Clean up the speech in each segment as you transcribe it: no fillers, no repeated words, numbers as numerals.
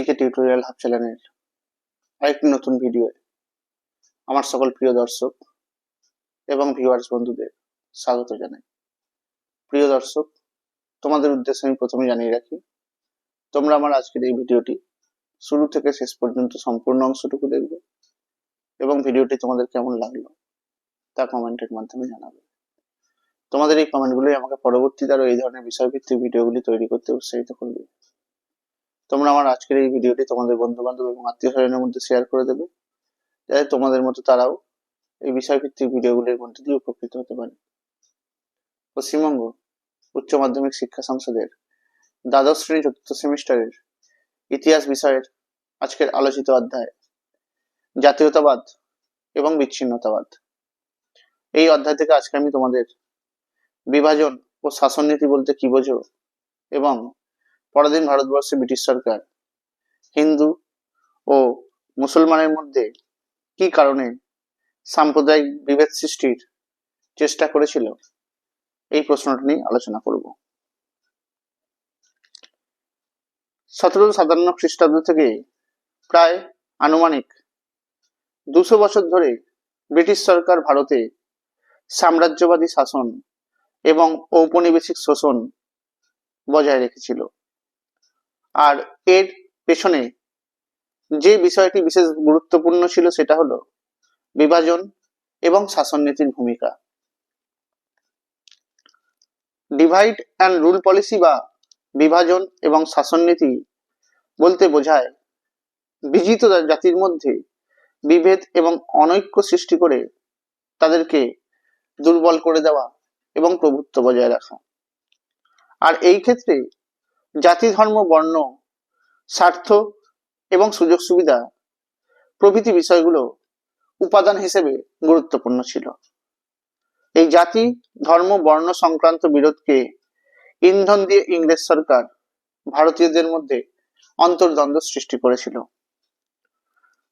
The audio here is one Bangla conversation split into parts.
জিকে টিউটোরিয়াল হাব চ্যানেলের আরেকটি নতুন ভিডিও আমার সকল প্রিয় দর্শক এবং ভিউয়ার্স বন্ধুদের স্বাগত জানাই। প্রিয় দর্শক, তোমাদের উদ্দেশ্যে আমি প্রথমে জানিয়ে রাখি, তোমরা আমার আজকের এই ভিডিওটি শুরু থেকে শেষ পর্যন্ত সম্পূর্ণ অংশটুকু দেখবে এবং ভিডিওটি তোমাদের কেমন লাগলো তা কমেন্টের মাধ্যমে জানাবে। তোমাদের এই কমেন্টগুলোই আমাকে পরবর্তীতে আরো এই ধরনের বিষয়ভিত্তিক ভিডিওগুলি তৈরি করতে উৎসাহিত করবে। তোমরা আমার আজকের এই ভিডিওটি তোমাদের বন্ধু বান্ধব এবং আত্মীয় স্বজনের মধ্যে শেয়ার করে দেবে, যাতে তোমাদের মতো তারাও এই বিষয়ভিত্তিক ভিডিওগুলির মধ্যে দিয়ে উপকৃত হতে পারে। পশ্চিমবঙ্গ উচ্চ মাধ্যমিক শিক্ষা সংসদের দ্বাদশ শ্রেণী চতুর্থ সেমিস্টারের ইতিহাস বিষয়ের আজকের আলোচিত অধ্যায় জাতীয়তাবাদ এবং বিচ্ছিন্নতাবাদ। এই অধ্যায় থেকে আজকে আমি তোমাদের বিভাজন ও শাসননীতি বলতে কি বোঝো এবং পরাধীন ভারতবর্ষে ব্রিটিশ সরকার হিন্দু ও মুসলমানের মধ্যে কি কারণে সাম্প্রদায়িক বিভেদ সৃষ্টির চেষ্টা করেছিল, এই প্রশ্নটা নিয়ে আলোচনা করব। 1757 খ্রিস্টাব্দ থেকে প্রায় আনুমানিক 200 বছর ধরে ব্রিটিশ সরকার ভারতে সাম্রাজ্যবাদী শাসন এবং ঔপনিবেশিক শোষণ বজায় রেখেছিল। আর এর পেছনে যে বিষয়টি বিশেষ গুরুত্বপূর্ণ ছিল সেটা হলো বিভাজন এবং শাসননীতির ভূমিকা। ডিভাইড অ্যান্ড রুল পলিসি বা বিভাজন এবং শাসননীতি বলতে বোঝায় বিজিত জাতির মধ্যে বিভেদ এবং অনৈক্য সৃষ্টি করে তাদেরকে দুর্বল করে দেওয়া এবং প্রভুত্ব বজায় রাখা। আর এই ক্ষেত্রে জাতি, ধর্ম, বর্ণ, স্বার্থ এবং সুযোগ সুবিধা প্রভৃতি বিষয়গুলো উপাদান হিসেবে গুরুত্বপূর্ণ ছিল। এই জাতি, ধর্ম, বর্ণ সংক্রান্ত বিরোধকে ইন্ধন দিয়ে ইংরেজ সরকার ভারতীয়দের মধ্যে অন্তর্দ্বন্দ্ব সৃষ্টি করেছিল।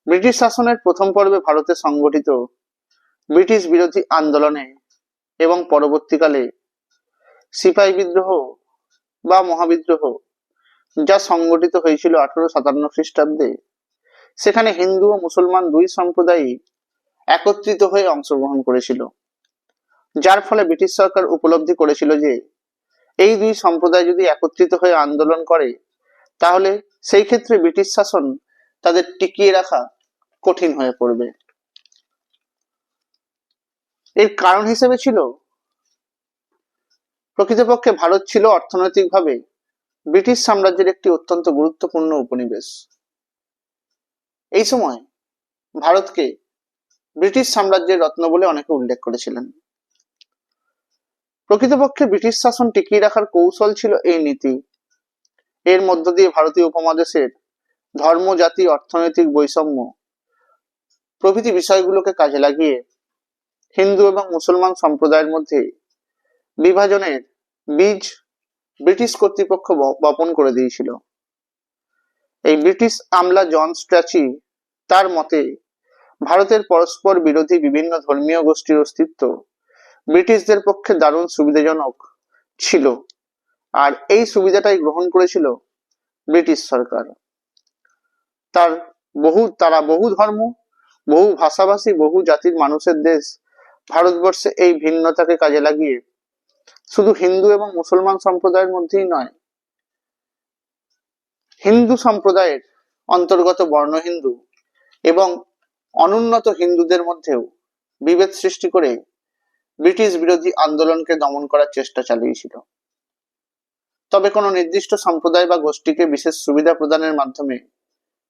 ব্রিটিশ শাসনের প্রথম পর্বে ভারতে সংগঠিত ব্রিটিশ বিরোধী আন্দোলনে এবং পরবর্তীকালে সিপাহী বিদ্রোহ বা মহাবিদ্রোহ যা সংগঠিত হয়েছিল 1857 খ্রিস্টাব্দে, সেখানে হিন্দু ও মুসলমান দুই সম্প্রদায়ই একত্রিত হয়ে অংশগ্রহণ করেছিল, যার ফলে ব্রিটিশ সরকার উপলব্ধি করেছিল যে এই দুই সম্প্রদায় যদি একত্রিত হয়ে আন্দোলন করে তাহলে সেই ক্ষেত্রে ব্রিটিশ শাসন তাদের টিকিয়ে রাখা কঠিন হয়ে পড়বে। এর কারণ হিসেবে ছিল, প্রকৃতপক্ষে ভারত ছিল অর্থনৈতিকভাবে ব্রিটিশ সাম্রাজ্যের একটি অত্যন্ত গুরুত্বপূর্ণ উপনিবেশ। এই সময় ভারতকে ব্রিটিশ সাম্রাজ্যের রত্ন বলে অনেকে উল্লেখ করেছিলেন। প্রকৃতপক্ষে ব্রিটিশ শাসন টিকিয়ে রাখার কৌশল ছিল এই নীতি। এর মধ্য দিয়ে ভারতীয় উপমহাদেশের ধর্ম, জাতি, অর্থনৈতিক বৈষম্য প্রভৃতি বিষয়গুলোকে কাজে লাগিয়ে হিন্দু এবং মুসলমান সম্প্রদায়ের মধ্যে বিভাজনের বীজ ব্রিটিশ কর্তৃপক্ষ বপন করে দিয়েছিল। এই ব্রিটিশ আমলা জন স্ট্র্যাচি তার মতে ভারতের পরস্পর বিরোধী বিভিন্ন ধর্মীয় গোষ্ঠীর অস্তিত্ব ব্রিটিশদের পক্ষে দারুণ সুবিধাজনক ছিল, আর এই সুবিধাটাই গ্রহণ করেছিল ব্রিটিশ সরকার। তারা বহু ধর্ম, বহু ভাষাভাষী, বহু জাতির মানুষের দেশ ভারতবর্ষে এই ভিন্নতাকে কাজে লাগিয়ে শুধু হিন্দু এবং মুসলমান সম্প্রদায়ের মধ্যেই নয়, হিন্দু সম্প্রদায়ের অন্তর্গত বর্ণ হিন্দু এবং অনুন্নত হিন্দুদের মধ্যেও বিভেদ সৃষ্টি করে ব্রিটিশ বিরোধী আন্দোলনকে দমন করার চেষ্টা চালিয়েছিল। তবে কোনো নির্দিষ্ট সম্প্রদায় বা গোষ্ঠীকে বিশেষ সুবিধা প্রদানের মাধ্যমে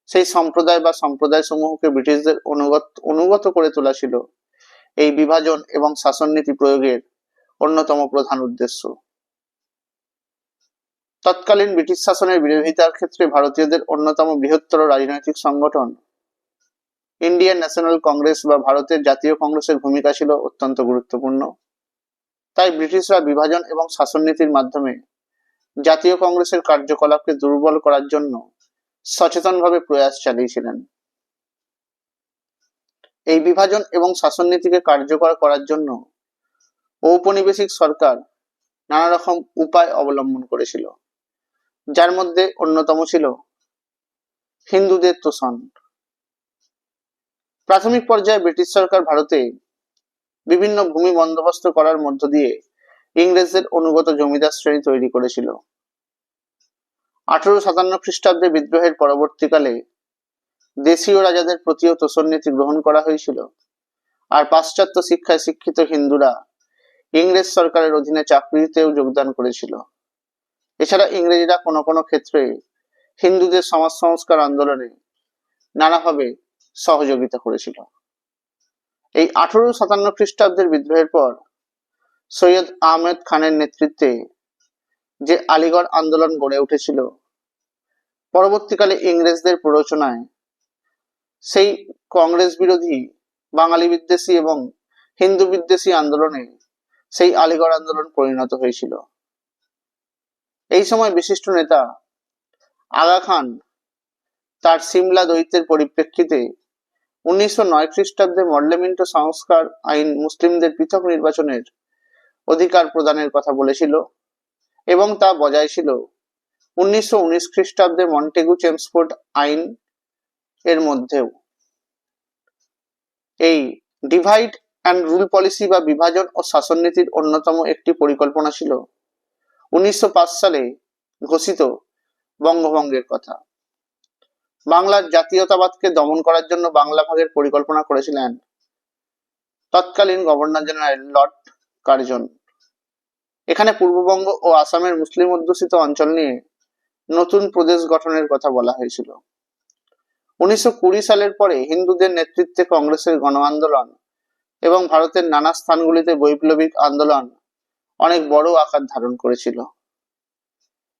সেই সম্প্রদায় বা সম্প্রদায় সমূহকে ব্রিটিশদের অনুগত করে তোলা ছিল এই বিভাজন এবং শাসননীতি প্রয়োগের অন্যতম প্রধান উদ্দেশ্য। তৎকালীন ব্রিটিশ শাসনের বিরোধিতার ক্ষেত্রে ভারতীয়দের অন্যতম বৃহত্তর রাজনৈতিক সংগঠন ইন্ডিয়ান ন্যাশনাল কংগ্রেস বা ভারতের জাতীয় কংগ্রেসের ভূমিকা ছিল অত্যন্ত গুরুত্বপূর্ণ। তাই ব্রিটিশরা বিভাজন এবং শাসননীতির মাধ্যমে জাতীয় কংগ্রেসের কার্যকলাপকে দুর্বল করার জন্য সচেতনভাবে প্রয়াস চালিয়েছিলেন। এই বিভাজন এবং শাসননীতিকে কার্যকর করার জন্য ঔপনিবেশিক সরকার নানা রকম উপায় অবলম্বন করেছিল, যার মধ্যে অন্যতম ছিল হিন্দুদের তোষণ। প্রাথমিক পর্যায়ে ব্রিটিশ সরকার ভারতে বিভিন্ন ভূমি বন্দোবস্ত করার মধ্য দিয়ে ইংরেজদের অনুগত জমিদার শ্রেণী তৈরি করেছিল। 1857 খ্রিস্টাব্দে বিদ্রোহের পরবর্তীকালে দেশীয় রাজাদের প্রতিও তোষণ নীতি গ্রহণ করা হয়েছিল, আর পাশ্চাত্য শিক্ষায় শিক্ষিত হিন্দুরা ইংরেজ সরকারের অধীনে চাকরিতেও যোগদান করেছিল। এছাড়া ইংরেজরা কোনো কোনো ক্ষেত্রে হিন্দুদের সমাজ সংস্কার আন্দোলনে নানাভাবে সহযোগিতা করেছিল। এই 1857 খ্রিস্টাব্দের বিদ্রোহের পর সৈয়দ আহমেদ খানের নেতৃত্বে যে আলিগড় আন্দোলন গড়ে উঠেছিল, পরবর্তীকালে ইংরেজদের প্ররোচনায় সেই কংগ্রেস বিরোধী বাঙালি বিদ্বেষী এবং হিন্দু বিদ্বেষী আন্দোলনে সেই আলিগড় আন্দোলন পরিণত হয়েছিল। এই সময় বিশিষ্ট নেতা আগা খান তার সিমলা দ্বৈতের পরিপ্রেক্ষিতে 1909 খ্রিস্টাব্দে মডেলিমেন্টো সংস্কার আইন মুসলিমদের পৃথক নির্বাচনের অধিকার প্রদানের কথা বলেছিল এবং তা বজায় ছিল 1919 খ্রিস্টাব্দে মন্টেগু চেমসফোর্ড আইন এর মধ্যেও। এই ডিভাইড অ্যান্ড রুল পলিসি বা বিভাজন ও শাসন নীতির অন্যতম একটি পরিকল্পনা ছিল 1905 সালে ঘোষিত বঙ্গভঙ্গের কথা। বাংলার জাতীয়তাবাদকে দমন করার জন্য বাংলা ভাগের পরিকল্পনা করেছিলেন তৎকালীন গভর্নর জেনারেল লর্ড কার্জন। এখানে পূর্ববঙ্গ ও আসামের মুসলিম অধ্যুষিত অঞ্চল নিয়ে নতুন প্রদেশ গঠনের কথা বলা হয়েছিল। 1920 সালের পরে হিন্দুদের নেতৃত্বে কংগ্রেসের গণ আন্দোলন এবং ভারতের নানা স্থানগুলিতে বৈপ্লবিক আন্দোলন অনেক বড় আকার ধারণ করেছিল।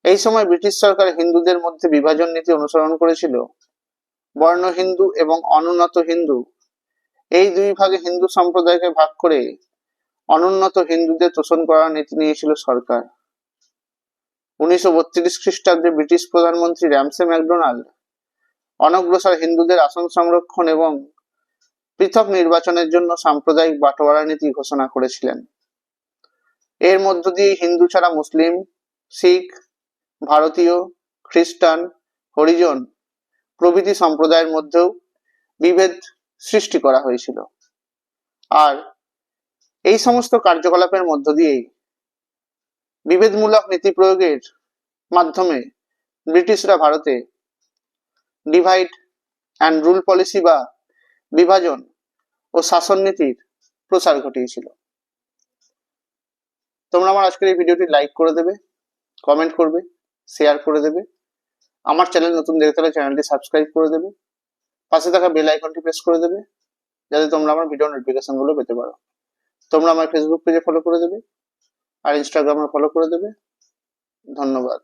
এই সময় ব্রিটিশ সরকার হিন্দুদের মধ্যে বিভাজন নীতি অনুসরণ করেছিল। বর্ণ হিন্দু এবং অনুন্নত হিন্দু এই দুই ভাগে হিন্দু সম্প্রদায়কে ভাগ করে অনুন্নত হিন্দুদের তোষণ করার নীতি নিয়েছিল সরকার। 1932 খ্রিস্টাব্দে ব্রিটিশ প্রধানমন্ত্রী র্যামসে ম্যাকডোনাল্ড অনগ্রসর হিন্দুদের আসন সংরক্ষণ এবং পৃথক নির্বাচনের জন্য সাম্প্রদায়িক বাটোয়ারা নীতি ঘোষণা করেছিলেন। এর মধ্য দিয়ে হিন্দু ছাড়া মুসলিম, শিখ, ভারতীয়, খ্রিস্টান, হরিজন প্রভৃতি সম্প্রদায়ের মধ্যেও বিভেদ সৃষ্টি করা হয়েছিল। আর এই সমস্ত কার্যকলাপের মধ্য দিয়েই বিভেদমূলক নীতি প্রয়োগের মাধ্যমে ব্রিটিশরা ভারতে ডিভাইড অ্যান্ড রুল পলিসি বা বিভাজন ও শাসন নীতির প্রসার ঘটিয়েছিল। তোমরা আমার আজকের এই ভিডিওটি লাইক করে দেবে, কমেন্ট করবে, শেয়ার করে দেবে। আমার চ্যানেল নতুন দেখতে থাকলে চ্যানেলটি সাবস্ক্রাইব করে দেবে, পাশে থাকা বেল আইকনটি প্রেস করে দেবে যাতে তোমরা আমার ভিডিও নোটিফিকেশন গুলো পেতে পারো। তোমরা আমার ফেসবুক পেজে ফলো করে দেবে আর ইনস্টাগ্রামে ফলো করে দেবে। ধন্যবাদ।